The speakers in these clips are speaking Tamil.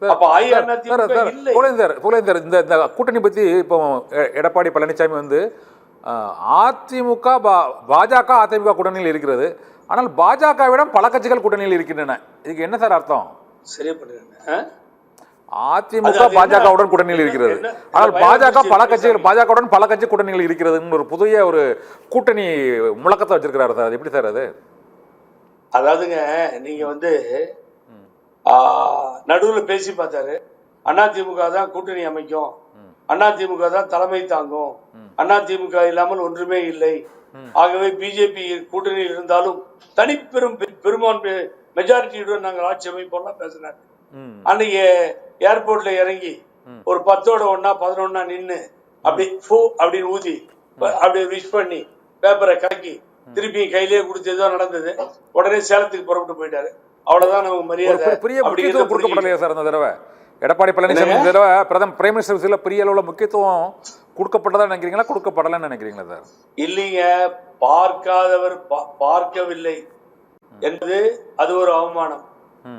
இந்த கூட்டணி பத்தி இப்போ எடப்பாடி பழனிசாமி வந்து அதிமுக பாஜக அதிமுக கூட்டணியில் இருக்கிறது. ஆனால் பாஜகவிடம் பல கட்சிகள் கூட்டணியில் இருக்கின்றன. இதுக்கு என்ன சார் அர்த்தம்? அதிமுக பாஜகவுடன் கூட்டணியில் இருக்கிறது. ஆனால் பாஜக பல கட்சிகள் பாஜகவுடன் பல கட்சி கூட்டணியில் இருக்கிறது. ஒரு புதிய ஒரு கூட்டணி முழக்கத்தை வச்சிருக்கிறாரு சார். அது எப்படி சார் அது? அதாவதுங்க, நீங்க வந்து நடுவுல பேசி பார்த்தாரு. அதிமுக தான் கூட்டணி அமைக்கும், அதிமுக தான் தலைமை தாங்கும், அதிமுக இல்லாமல் ஒன்றுமே இல்லை, ஆகவே பிஜேபி கூட்டணியில் இருந்தாலும் தனிப்பெரும் பெரும்பான்மை மெஜாரிட்டியுடன் நாங்கள் ஆட்சி அமைப்போம்லாம் பேசினார். அன்னைக்கு ஏர்போர்ட்ல இறங்கி ஒரு 10ஓட 1 11 நின்று அப்படி அப்படின்னு ஊதி அப்படி விஷ் பண்ணி பேப்பரை கலக்கி திருப்பி கையிலேயே கொடுத்ததோ நடந்தது. உடனே சேலத்துக்கு புறப்பட்டு போயிட்டாரு. அவ்வளவுதான் நமக்கு மரியாதை. கொடுக்கப்படலையா சார் இந்த தடவை? எடப்பாடி பழனிசாமி இந்த தடவை பிரைம் மினிஸ்டர் விசில பெரிய அளவுல முக்கியத்துவம் கொடுக்கப்பட்டதா நினைக்கிறீங்களா, கொடுக்கப்படலன்னு நினைக்கிறீங்களா சார்? இல்லைங்க, பார்க்காதவர் பார்க்கவில்லை என்பது அது ஒரு அவமானம்.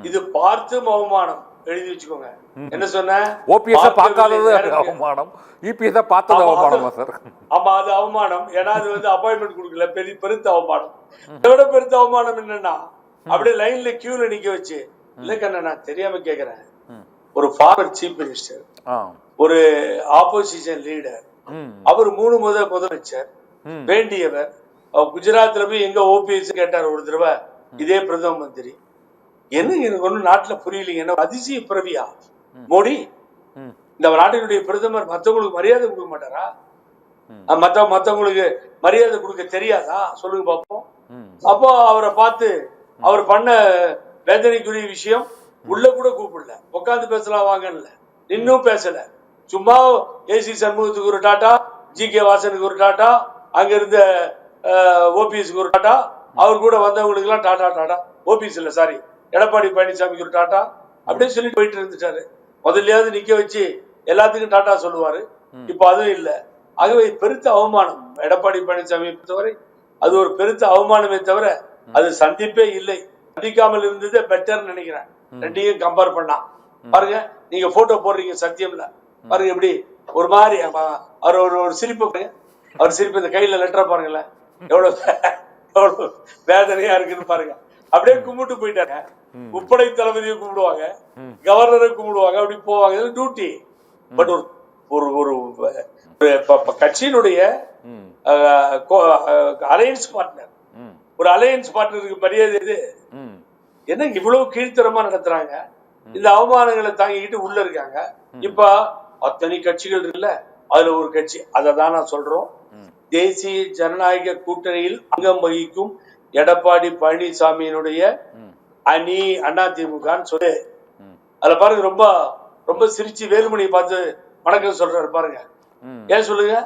இது பார்த்தும் அவமானம். எழுதி வச்சுக்கோங்க. என்ன சொன்ன? ஓபிஎஸ் பார்க்காதது அவமானம், இபிஎஸ் பார்த்தது அவமானமா சார்? ஆமா, அது அவமானம். ஏன்னா அது வந்து அப்பாயின்மெண்ட் கொடுக்கல, பெருத்த அவமானம். இதை விட பெருத்த அவமானம் என்னன்னா, அப்படியே லைன்ல கியூல நிக்க வச்சு, இல்ல கண்ணா நான் தெரியாம கேக்குறேன், ஒரு ஃபார்மர் சீஃப் மினிஸ்டர், ஒரு ஆப்போசிஷன் லீடர், அவர் 3 முதலமைச்சர், வேண்டியவர், குஜராத்ல போய் எங்க ஓபிஎஸ் கேட்டார் ஒரு தடவை, இதே பிரதம மந்திரி. என்ன எனக்கு ஒண்ணு நாட்டுல புரியலைங்க. என்ன அதிசய பிறவியா மோடி? இந்த நாட்டினுடைய பிரதமர் மத்தவங்களுக்கு மரியாதை கொடுக்க மாட்டாரா? மத்தவங்களுக்கு மரியாதை கொடுக்க தெரியாதா? சொல்லுங்க பாப்போம். அப்போ அவரை பார்த்து அவர் பண்ண வேதனைக்குரிய விஷயம், உள்ள கூட கூப்பிடல, உட்காந்து பேசலாம் வாங்கல, இன்னும் பேசல. சும்மா ஏசி சண்முகத்துக்கு ஒரு டாட்டா, ஜி.கே. வாசனுக்கு ஒரு டாட்டா, அங்க இருந்த ஓபிஎஸ்க்கு ஒரு டாட்டா, அவர் கூட வந்தவங்களுக்கு எல்லாம் டாட்டா டாட்டா. ஓபிஎஸ் இல்ல, சாரி, எடப்பாடி பழனிசாமிக்கு ஒரு டாட்டா, அப்படியே சொல்லிட்டு போயிட்டு இருந்துட்டாரு. முதல்லையாவது நிக்க வச்சு எல்லாத்துக்கும் டாட்டா சொல்லுவாரு. இப்ப அதுவும் இல்லை. ஆகவே பெருத்த அவமானம் எடப்பாடி பழனிசாமியை பொறுத்தவரை. அது ஒரு பெருத்த அவமானமே தவிர அது சந்திப்பே இல்லை. சந்திக்காமல் இருந்ததே பெட்டர் நினைக்கிறேன். ரெண்டையும் கம்பேர் பண்ணா பாருங்க. நீங்க போட்டோ போடுறீங்க சத்தியம்ல, பாருங்க எப்படி ஒரு மாதிரி அவர் ஒரு சிரிப்பு. அவர் சிரிப்பு, இந்த கையில லெட்டரா பாருங்களேன், எவ்வளவு வேதனையா இருக்குன்னு பாருங்க. அப்படியே கும்பிட்டு போயிட்டாங்க. முப்படை தளபதியை கும்பிடுவாங்க, கவர்னரை கும்பிடுவாங்க, அப்படி போவாங்க, டியூட்டி. பட் ஒரு கட்சியினுடைய அலையன்ஸ் பார்ட்னர், ஒரு அலையன்ஸ் பார்ட்னருக்கு மரியாதை இது என்ன? இவ்வளவு கீழ்த்தரமா நடத்துறாங்க. இந்த அவமானங்களை தாங்கிக்கிட்டு உள்ள இருக்காங்க. இப்ப அத்தனை கட்சிகள் இருக்குல்ல, அதுல ஒரு கட்சி, அததான் நான் சொல்றோம், தேசிய ஜனநாயக கூட்டணியில் அங்கம் வகிக்கும் எடப்பாடி பழனிசாமியினுடைய அணி அதிமுகன்னு சொல்லு. அதுல பாருங்க, ரொம்ப ரொம்ப சிரிச்சு வேலுமணியை பார்த்து வணக்கம் சொல்றாரு பாருங்க. ஏன் சொல்லுங்க?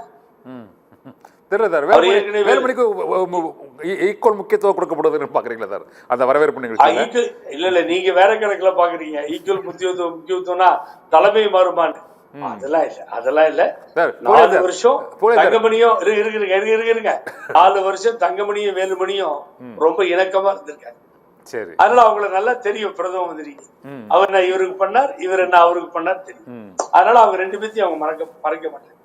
வேலுமணிக்கு ஈக்குவல் முக்கியத்துவம் கொடுக்கப்படுவதுன்னு பாக்குறீங்களா சார் அந்த வரவேற்பு நிகழ்ச்சி? இல்ல, நீங்க வேற கணக்குல பாக்குறீங்க. ஈக்குவல் முக்கியத்துவம்னா தலைமை மாறுமான்னு. அதெல்லாம் இல்ல. 4 வருஷம் தங்கமணியும் இருங்க, 4 வருஷம் தங்கமணியும் வேலுமணியும் ரொம்ப இணக்கமா இருந்திருக்காங்க. அதனால அவங்கள நல்லா தெரியும் பிரதம மந்திரி. அவர் என்ன இவருக்கு பண்ணார், இவர் என்ன அவருக்கு பண்ணார் தெரியும். அதனால அவங்க 2 பேத்தையும் அவங்க மறக்க மாட்டாங்க.